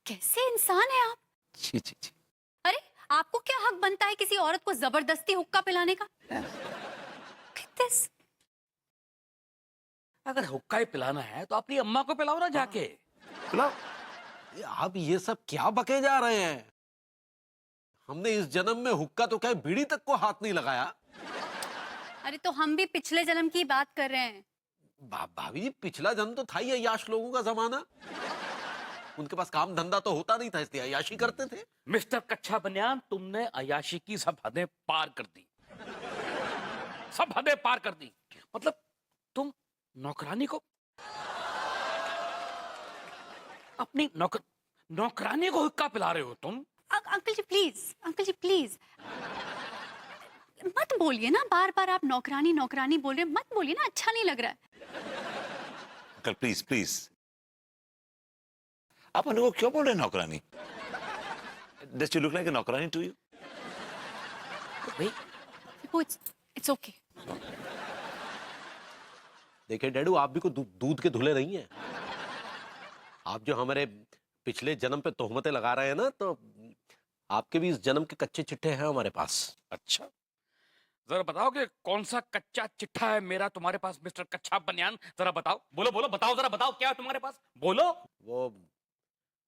कैसे इंसान है आप? छी छी छी। अरे आपको क्या हक बनता है किसी औरत को जबरदस्ती हुक्का पिलाने का? Like this? अगर हुक्का ही पिलाना है तो अपनी अम्मा को पिलाओ ना जाके। मतलब आप ये सब क्या बके जा रहे हैं? हमने इस जन्म में हुक्का तो क्या बीड़ी तक को हाथ नहीं लगाया। अरे तो हम भी पिछले जन्म की बात कर रहे हैं। भाभी जी, पिछला जन्म तो था ही अय्याश लोगों का जमाना। उनके पास काम धंधा तो होता नहीं था, इसलिए अय्याशी करते थे। मिस्टर कच्चा बनियान, तुमने अय्याशी की सब हदें पार कर दी, सब हदें पार कर दी। मतलब तुम नौकरानी को, अपनी नौकरानी को हुक्का पिला रहे हो तुम। Uncle ji please, uncle ji please मत बोलिए ना, बार बार आप नौकरानी नौकरानी बोल रहे हैं, मत बोलिए ना, अच्छा नहीं लग रहा है। अंकल प्लीज प्लीज, आप उनको क्यों बोल रहे हैं नौकरानी? Does she look like a नौकरानी to you? भाई इट्स ओके। देखिए डैडू, आप भी को दूध के धुले नहीं है। आप जो हमारे पिछले जन्म पे तोहमतें लगा रहे हैं ना, तो आपके भी इस जन्म के कच्चे चिट्ठे हैं हमारे पास। अच्छा, जरा बताओ कि कौन सा कच्चा चिट्ठा है मेरा तुम्हारे पास मिस्टर कच्चा बनियान? जरा बताओ, बोलो बोलो, बताओ जरा, बताओ क्या है तुम्हारे पास, बोलो। वो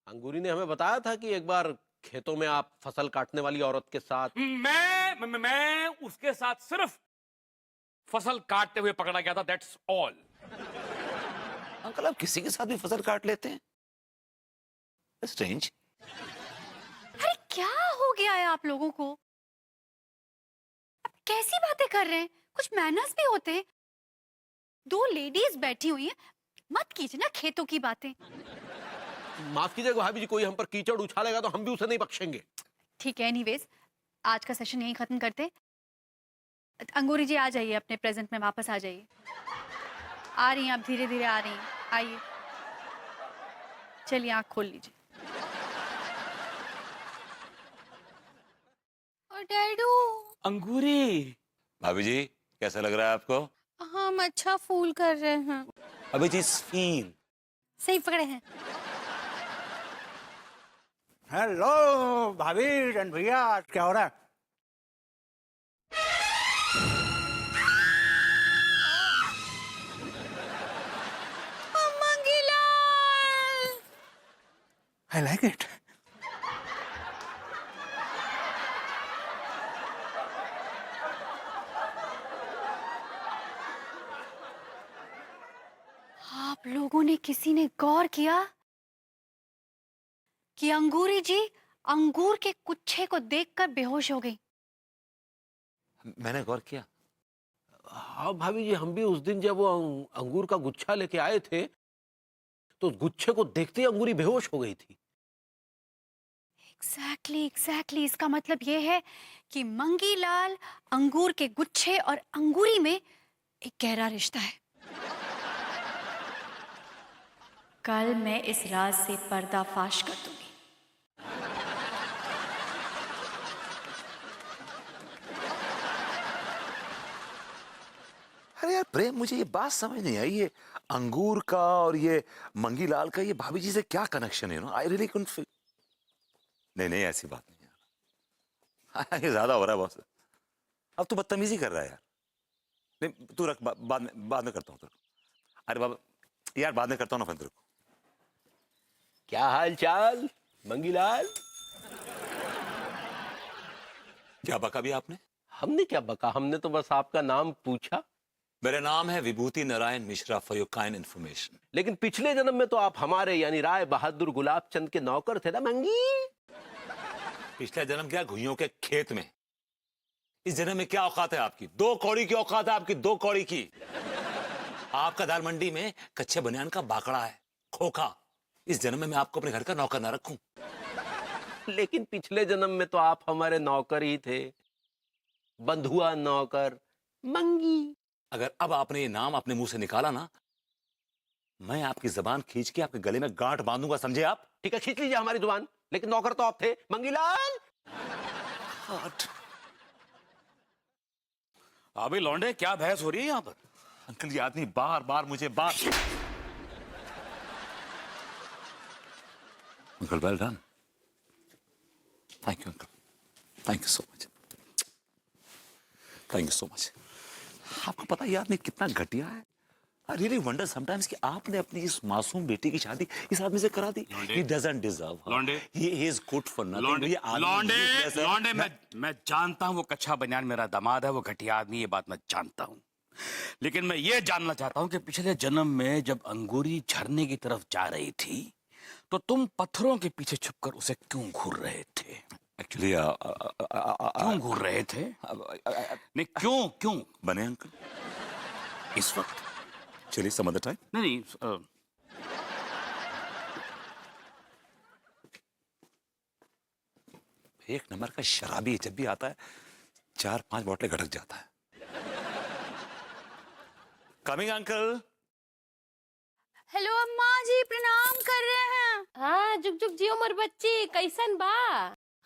अंगूरी ने हमें बताया था कि एक बार खेतों में आप फसल काटने वाली औरत के साथ। मैं उसके साथ सिर्फ फसल काटते हुए पकड़ा गया था, दैट्स ऑल। अंकल आप किसी के साथ भी फसल काट लेते हैं? स्ट्रेंज। अरे क्या हो गया है आप लोगों को? आप कैसी बातें कर रहे हैं? कुछ मैनर्स भी होते हैं। दो लेडीज बैठी हुई हैं, मत कीजिए ना खेतों की बातें। माफ कीजिएगा भाभी जी, कोई हम पर कीचड़ उछालेगा तो हम भी उसे नहीं बख्शेंगे। ठीक है, एनीवेज आज का सेशन यहीं खत्म करते। अंगूरी जी आ जाइए, अपने प्रेजेंट में वापस आ जाइए। आ रही हैं आप, धीरे धीरे आ रही हैं, आइए। चलिए आंख खोल लीजिए। और डैडू, अंगूरी, भाभी जी कैसा लग रहा है आपको? हम अच्छा फूल कर रहे हैं। अभी जी फील। सही पकड़े हैं। हेलो भाभी, रन भैया, क्या हो रहा है? Mangilal, I like it. आप लोगों ने किसी ने गौर किया कि अंगूरी जी अंगूर के गुच्छे को देखकर बेहोश हो गई? मैंने गौर किया। हाँ भाभी जी, हम भी उस दिन जब वो अंगूर का गुच्छा लेके आए थे तो उस गुच्छे को देखते ही अंगूरी बेहोश हो गई थी। एग्जैक्टली। इसका मतलब यह है कि मंगीलाल, अंगूर के गुच्छे और अंगूरी में एक गहरा रिश्ता है। कल मैं इस राज से पर्दाफाश कर दूंगी। अरे यार प्रेम, मुझे ये बात समझ नहीं आई, ये अंगूर का और ये मंगीलाल का ये भाभी जी से क्या कनेक्शन है? I really couldn't. नहीं नहीं, ऐसी बात नहीं यार। ये ज्यादा हो रहा है बॉस। अब तू बदतमीजी कर रहा है यार। नहीं तू रख, बाद में करता हूँ तेरे को। अरे बाबा यार, बाद में करता हूँ ना फिर तेरे को। क्या हाल चाल मंगीलाल? क्या बका भी आपने? हमने क्या बका, हमने तो बस आपका नाम पूछा। मेरा नाम है Vibhuti Narayan Mishra, for your kind information. लेकिन पिछले जन्म में तो आप हमारे यानी राय बहादुर गुलाब चंद के नौकर थे ना मंगी। पिछला जन्म क्या, घुइयों के खेत में। इस जन्म में क्या औकात है आपकी? 2 कौड़ी की औकात है आपकी, 2 कौड़ी की। आपका दाल मंडी में कच्चे बनियान का बाकड़ा है, खोखा। इस जन्म में मैं आपको अपने घर का नौकर ना रखूं। लेकिन पिछले जन्म में तो आप हमारे नौकर ही थे, बंधुआ नौकर मंगी। अगर अब आपने ये नाम अपने मुंह से निकाला ना, मैं आपकी जबान खींच के आपके गले में गांठ बांधूंगा, समझे आप? ठीक है, खींच लीजिए हमारी जुबान, लेकिन नौकर तो आप थे मंगीलाल। अभी लौंडे क्या बहस हो रही है यहाँ पर? अंकल ये आदमी बार बार मुझे uncle well done, thank you uncle, thank you so much, thank you so much. आपको पता है ये आदमी कितना घटिया है। I really wonder sometimes कि आपने अपनी इस मासूम बेटी की शादी इस आदमी से करा दी। He doesn't deserve her. लौंडे। He is good for nothing. लौंडे ये आदमी लौंडे useless है। लौंडे मैं जानता हूँ वो कच्चा बनियान मेरा दामाद है, वो घटिया आदमी, ये बात मैं जानता हूँ। लेकिन मैं ये जानना चाहता हूँ कि पिछले जन्म में जब अंगूरी झरने की तरफ जा रही थी तो तुम पत्थरों के पीछे छुपकर उसे क्यों घूर रहे थे? Actually, क्यों घूर रहे थे? नहीं, क्यों क्यों? बने अंकल इस वक्त? चलिए some other time. नहीं एक नंबर का शराबी है, जब भी आता है 4-5 बोतलें घटक जाता है। Coming uncle. हेलो अम्मा जी, प्रणाम कर रहे हैं। हाँ, जुग जुग जियो मोर बच्ची, कैसन बा?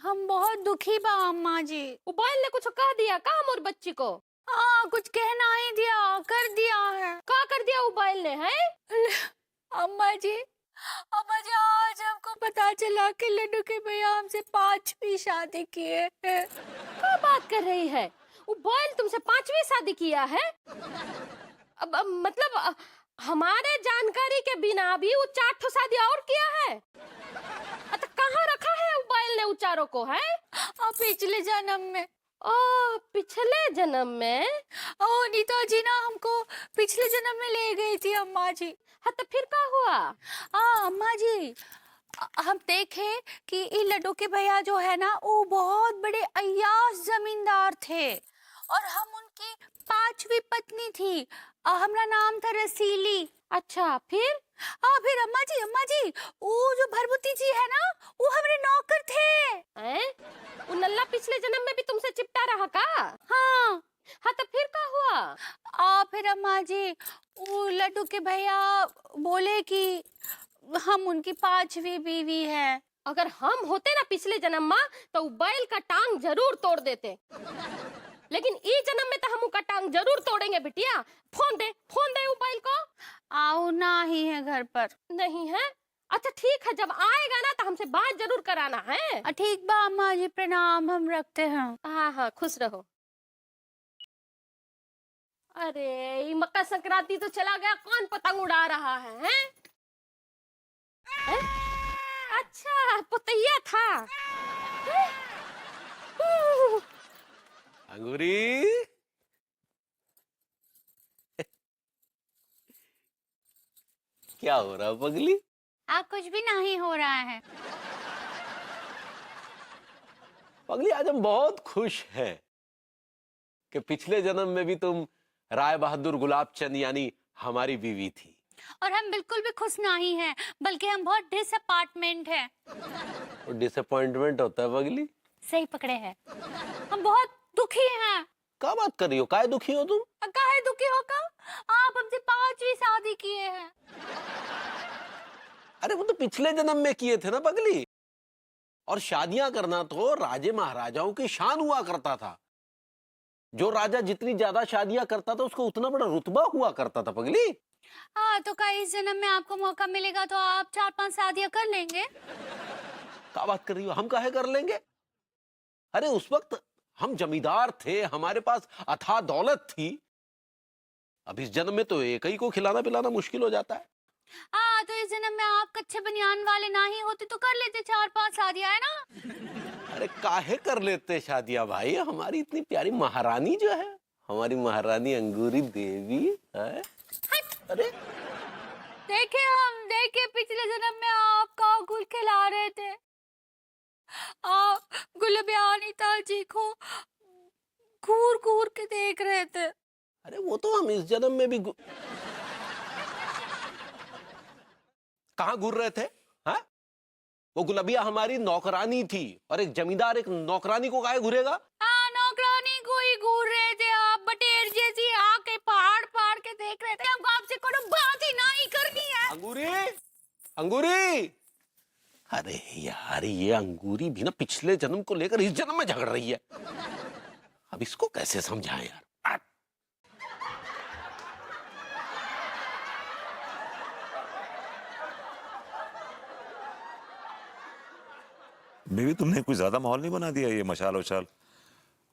हम बहुत दुखी बा अम्मा जी। मोबाइल ने कुछ कह दिया का मोर बच्ची को? हाँ, कुछ कहना ही दिया, कर दिया है। का कर दिया मोबाइल ने? है अम्मा जी, आज हमको पता चला कि लड्डू के भैया हमसे 5वीं शादी किए हैं। क्या बात कर रही है? मोबाइल तुमसे 5वीं शादी किया है? अब मतलब हमारे जानकारी के बिना भी वो 4 ठो शादी और किया है। तो कहाँ रखा है मोबाइल ने उचारों को? है पिछले जन्म में। ओ, पिछले जन्म में? ओ नीता जी ना हमको पिछले जन्म में ले गई थी अम्मा जी। हाँ, तो फिर क्या हुआ? अम्मा जी, हम देखे कि ये लड्डू के भैया जो है ना वो बहुत बड़े अय्याश जमींदार थे और हम उनकी 5वीं पत्नी थी। हमारा नाम था रसीली। अच्छा, फिर? फिर अम्मा जी वो जो भरभूति जी है ना वो हमारे नौकर थे। हैं? वो नल्ला पिछले जन्म में भी तुमसे चिपटा रहा का? हाँ। तो फिर क्या हुआ? फिर अम्मा जी वो लड्डू के भैया बोले कि हम उनकी 5वीं बीवी है। अगर हम होते ना पिछले जन्म में तो बैल का टांग जरूर तोड़ देते, लेकिन इस जन्म में तो हम उसका टांग जरूर तोड़ेंगे बिटिया। फोन दे वो बैल को। आओ ना ही है घर पर। नहीं है? अच्छा ठीक है, जब आएगा ना तो हमसे बात जरूर कराना है। ठीक बा अम्मा जी, प्रणाम, हम रखते हैं। हाँ, खुश रहो। अरे ये मकर संक्रांति तो चला गया, कौन पतंग उड़ा रहा है? हैं? अच्छा, पुतैया था। अंगूरी क्या हो रहा है पगली? कुछ भी नहीं हो रहा है। पगली, आज हम बहुत खुश हैं कि पिछले जन्म में भी तुम राय बहादुर गुलाब चंद यानी हमारी बीवी थी। और हम बिल्कुल भी खुश नहीं हैं, बल्कि हम बहुत डिसअपॉइंटमेंट है। और डिसअपॉइंटमेंट होता है पगली? सही पकड़े हैं, हम बहुत दुखी हैं। क्या बात कर रही हो? काहे दुखी हो तुम? काहे दुखी होगा? आप हमसे 5वीं शादी किए हैं। अरे वो तो पिछले जन्म में किए थे ना पगली। और शादियां करना तो राजे महाराजाओं की शान हुआ करता था। जो राजा जितनी ज्यादा शादियां करता था उसको उतना बड़ा रुतबा हुआ करता था पगली। तो क्या इस जन्म में आपको मौका मिलेगा तो आप 4-5 शादियां कर लेंगे? क्या बात कर रही हो? हम काहे कर लेंगे? अरे उस वक्त हम जमींदार थे, हमारे पास अथाह दौलत थी। अब इस जन्म में तो एक ही को खिलाना पिलाना मुश्किल हो जाता है। तो इस जन्म में आप कच्चे बनियान वाले ना ही होते तो कर लेते 4-5 शादियां, है ना? अरे काहे कर लेते शादियां भाई? हमारी इतनी प्यारी महारानी जो है, हमारी महारानी अंगूरी देवी है। अरे देखे पिछले जन्म में आपका गुल खिला रहे थे। आप गुलबियानीता जी को घूर घूर के देख रहे थे। अरे वो तो हम इस जन्म में भी कहाँ घूर रहे थे? हाँ, वो गुलबिया हमारी नौकरानी थी और एक जमींदार एक नौकरानी को काहे घूरेगा? नौकरानी को ही घूर रहे थे आप। बटेर जैसी आके पहाड़ पहाड़ के देख रहे थे। हमको आपसे कोई बात ही नहीं करनी है। अंगूरी अरे यार, ये अंगूरी भी ना पिछले जन्म को लेकर इस जन्म में झगड़ रही है। अब इसको कैसे समझाएं यार? बेबी तुमने कुछ ज्यादा माहौल नहीं बना दिया? ये मशाल वशाल,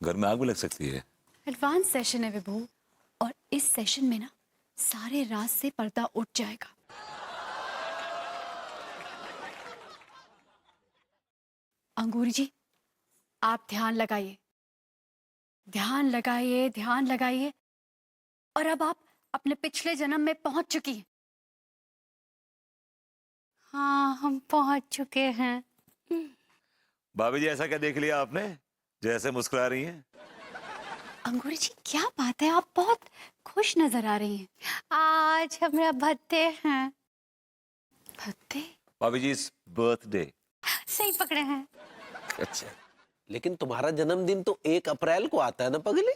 घर में आग भी लग सकती है। एडवांस सेशन है विभू, और इस सेशन में ना सारे राज से पर्दा उठ जाएगा। अंगूरी जी, आप ध्यान लगाइए, ध्यान लगाइए, ध्यान लगाइए। और अब आप अपने पिछले जन्म में पहुंच चुकी हैं। हाँ, हम पहुंच चुके हैं। भाभी जी ऐसा क्या देख लिया आपने जैसे मुस्कुरा रही हैं? अंगूरी जी, क्या बात है, आप बहुत खुश नजर आ रही हैं। आज हमारा भत्ते हैं। भत्ते? भाभी जी इस बर्थडे। सही पकड़े हैं। अच्छा, लेकिन तुम्हारा जन्मदिन तो 1 अप्रैल को आता है ना पगले?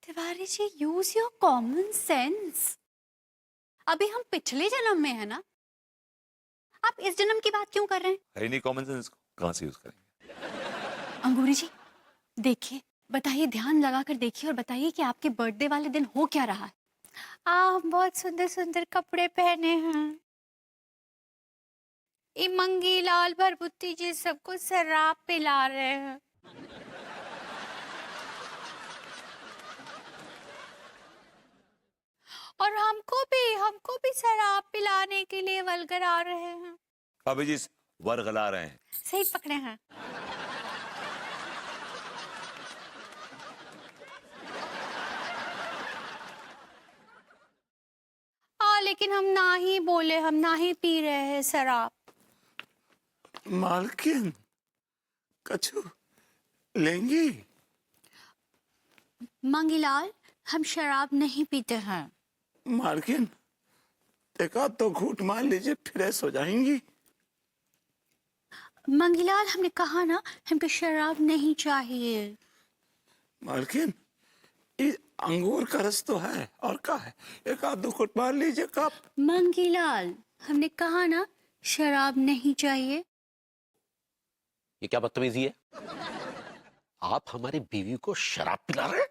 Tiwari ji, use your common sense. अभी हम पिछले जन्म में है ना, आप इस जन्म की बात क्यों कर रहे हैं? है नहीं कॉमन सेंस, कहाँ से यूज करेंगे? अंगूरी जी, देखिए, बताइए, ध्यान लगाकर देखिए और बताइए कि आपके बर्थडे वाले दिन हो क्या रहा है। आप बहुत सुंदर सुंदर कपड़े पहने हैं। इमंगी लाल भरभुत्ती जी सबको शराब पिला रहे हैं। और हमको भी शराब पिलाने के लिए वलगरा रहे हैं। भाभी जी वर्गला रहे हैं। सही पकड़े हैं। लेकिन हम ना ही बोले, हम ना ही पी रहे हैं शराब। मालकिन कछु लेंगी? मंगीलाल, हम शराब नहीं पीते हैं। मालकिन एक आध तो घूंट मार लीजिए, फ्रेश हो जाएंगी। मंगीलाल, हमने कहा ना, हमको शराब नहीं चाहिए। मालकिन ये अंगूर का रस तो है, और क्या है, एक आध दो घूंट मार लीजिए कप। मंगीलाल, हमने कहा ना, शराब नहीं चाहिए। ये क्या बदतमीजी है? आप हमारी बीवी को शराब पिला रहे हैं?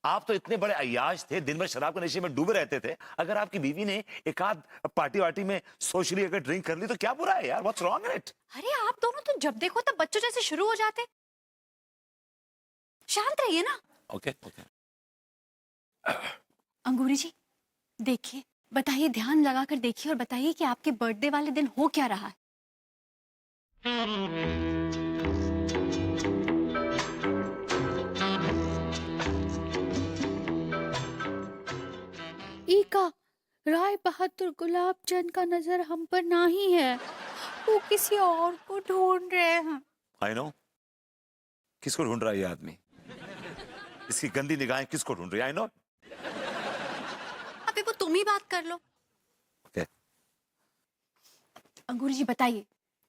आप तो इतने बड़े अय्याश थे, दिन भर शराब के नशे में डूबे रहते थे। अगर आपकी बीवी ने एक आध पार्टी वार्टी में सोशली अगर ड्रिंक कर ली तो क्या बुरा है यार? What's wrong in it? अरे आप दोनों तो जब देखो तब बच्चों जैसे शुरू हो जाते। शांत रहिए ना। Okay okay. अंगूरी जी, देखिए, बताइए, ध्यान लगाकर देखिए और बताइए कि आपके बर्थडे वाले दिन हो क्या रहा है। ईका, राय बहादुर गुलाब चंद का नजर हम पर नहीं है, वो किसी और को ढूंढ रहे हैं। I know. किसको ढूंढ रहा है ये आदमी? इसकी गंदी निगाहें किसको ढूंढ रही है? I know. अबे वो तुम ही बात कर लो। ओके। अंगूरी जी, बताइए,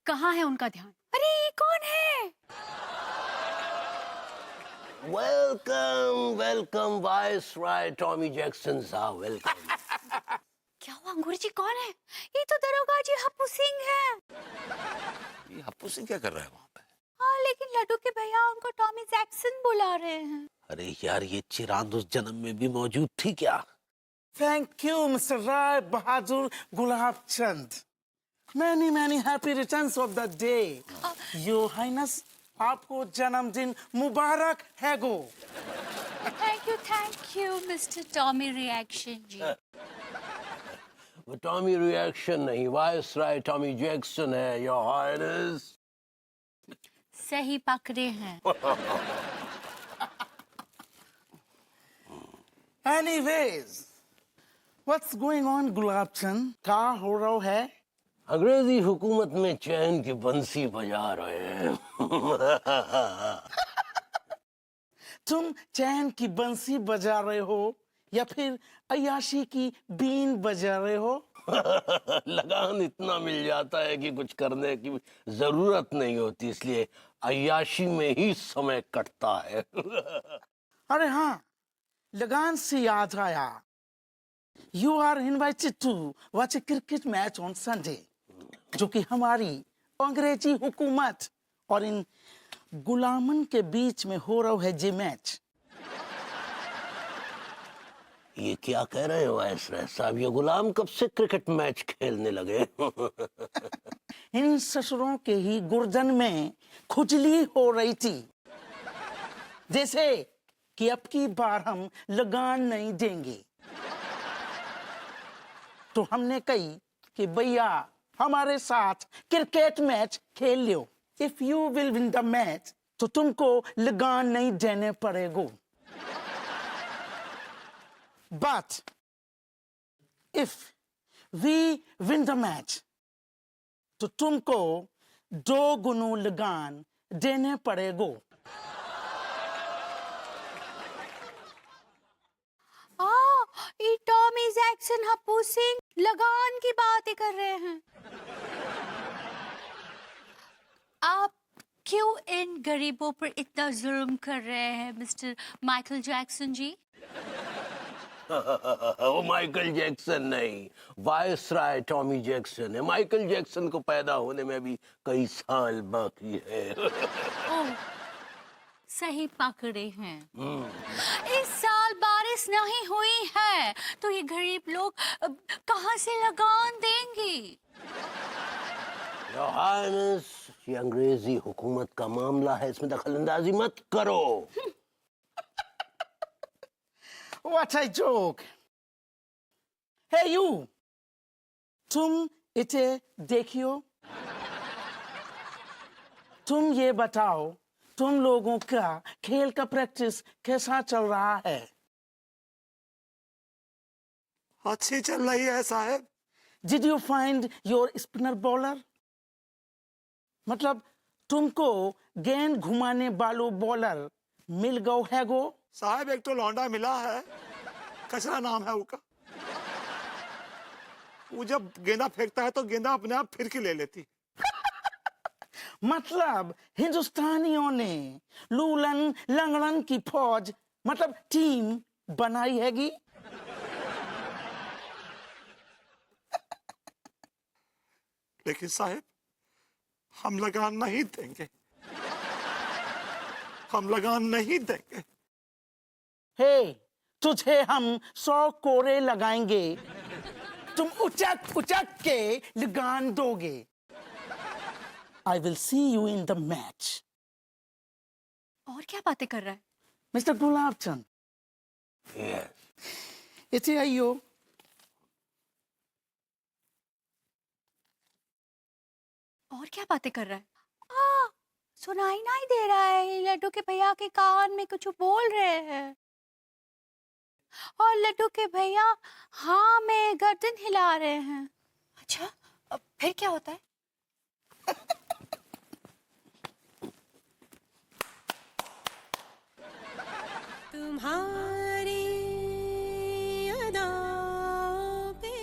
कहाँ है उनका ध्यान? अरे ये कौन है? Welcome welcome viceroy Tommy Jackson साहब, वेलकम। क्या हुआ अंगूरी जी, कौन है? ये तो दरोगा जी हप्पू सिंह है। ये हप्पू सिंह क्या कर रहा है वहां पे? हाँ, लेकिन लड्डू के भैया उनको टॉमी जैक्सन बुला रहे हैं। अरे यार, ये चिरांद उस जन्म में भी मौजूद थी क्या? Thank you mister Rai Bahadur Gulab Chand. Many happy returns of the day. Your highness, आपको जन्मदिन मुबारक है गो। Thank you mister Tommy reaction ji. वो टॉमी रिएक्शन नहीं, वाइसरॉय टॉमी जैक्सन है, योर हाइनेस। सही पकड़े हैं। Anyways, what's going on Gulab Chand? क्या हो रहा है? अंग्रेजी हुकूमत में चैन की बंसी बजा रहे हैं। तुम चैन की बंसी बजा रहे हो या फिर अय्याशी की बीन बजा रहे हो? लगान इतना मिल जाता है कि कुछ करने की जरूरत नहीं होती, इसलिए अय्याशी में ही समय कटता है। अरे हाँ, लगान से याद आया, you are invited to watch a cricket match on Sunday, जो कि हमारी अंग्रेजी हुकूमत और इन गुलामन के बीच में हो रहा है जी मैच। ये क्या कह रहे हो वाइसरॉय साहब? ये गुलाम कब से क्रिकेट मैच खेलने लगे? इन ससुरों के ही गर्दन में खुजली हो रही थी, जैसे कि अब की बार हम लगान नहीं देंगे। तो हमने कही कि भैया हमारे साथ क्रिकेट मैच खेल लो। If you will win the match तो तुमको लगान नहीं देने पड़ेगा, but if we win the match तो तुमको 2 गुना लगान देने पड़ेगा। ये टॉमी जैक्सन हप्पू सिंह लगान की बातें कर रहे हैं। आप क्यों इन गरीबों पर इतना जुल्म कर रहे हैं मिस्टर माइकल जैक्सन जी? वो माइकल जैक्सन नहीं, वायसराय टॉमी जैक्सन है। माइकल जैक्सन को पैदा होने में अभी कई साल बाकी है। ओह, सही पकड़े हैं। इस साल बारिश नहीं हुई है तो ये गरीब लोग कहाँ से लगान देंगे? Your Highness, ये अंग्रेजी हुकूमत का मामला है, इसमें दखलंदाजी मत करो। What a joke! Hey you, तुम इसे देखियो। तुम ये बताओ, तुम लोगों का खेल का प्रैक्टिस कैसा चल रहा है? अच्छी चल रही है साहब। Did you find your spinner bowler? मतलब तुमको गेंद घुमाने वालों बॉलर मिल गो है गो? साहब एक तो लौंडा मिला है, कचरा नाम है उसका। वो जब गेंदा फेंकता है तो गेंदा अपने आप फिर के ले लेती। मतलब हिंदुस्तानियों ने लूलन लंगड़न की फौज मतलब टीम बनाई हैगी। लेकिन साहब हम लगान नहीं देंगे, हम लगान नहीं देंगे। हे, तुझे हम 100 कोरे लगाएंगे, तुम उचक उचक के लगान दोगे। I will see you in the match. और क्या बातें कर रहा है? मिस्टर गुलाब चंद, इसे आइयो। और क्या बातें कर रहा है? सुनाई नहीं दे रहा है। लड्डू के भैया के कान में कुछ बोल रहे हैं और लड्डू के भैया हाँ में गर्दन हिला रहे हैं। अच्छा, अब फिर क्या होता है? तुम्हारी अदाओं पे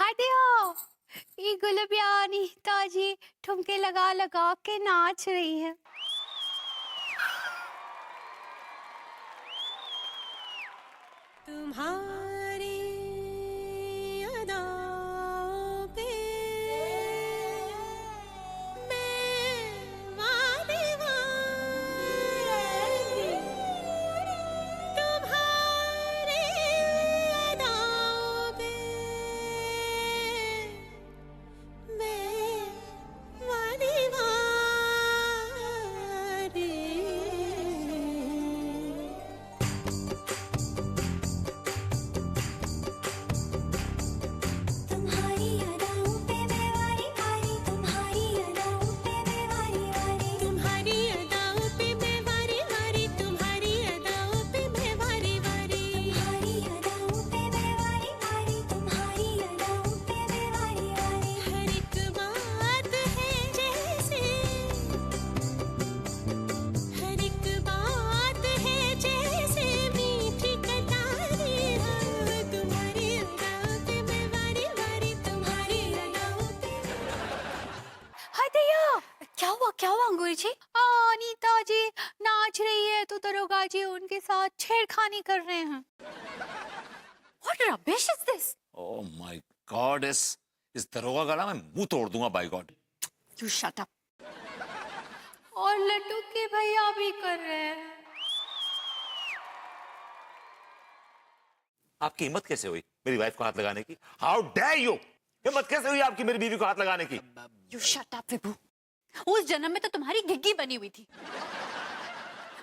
हटियो, ये गुलबियानी ताजी ठुमके लगा लगा के नाच रही है। तुम्हारी अदाओं पे मैं दीवानी, तुम्हारी अदाओं पे मैं दीवानी। तुम्हारी अदाओं पे मैं वारी वारी, तुम्हारी अदाओं पे मैं वारी वारी, तुम्हारी अदाओं पे मैं वारी वारी, तुम्हारी अदाओं पे मैं वारी वारी, तुम्हारी अदाओं पे मैं वारी वारी, तुम्हारी अदाओं पे मैं वारी वारी। हर एक बात है जैसे, हर एक बात है जैसे मीठी कटारी हो। तुम्हारी अदाओं पे मैं वारी वारी, तुम्हारी अदाओं पे। हटियो, क्या हुआ अंगूरी जी? नीता जी नाच रही है तो दरोगा जी उनके साथ छेड़खानी कर रहे हैं। What rubbish is this? Oh my God, इस दरोगा का ना मैं मुंह तोड़ दूंगा by God. You shut up. और लड्डू के भैया भी कर रहे हैं। आपकी हिम्मत कैसे हुई मेरी वाइफ को हाथ लगाने की? How dare you! हिम्मत कैसे हुई आपकी मेरी बीवी को हाथ लगाने की? यू शट अप विभू। उस जन्म में तो तुम्हारी घिग्गी बनी हुई थी,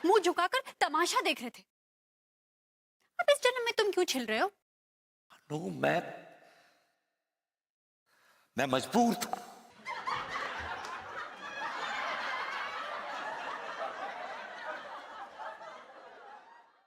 मुंह झुकाकर तमाशा देख रहे थे। अब इस जन्म में तुम क्यों छिल रहे हो? नो, मैं मजबूर था।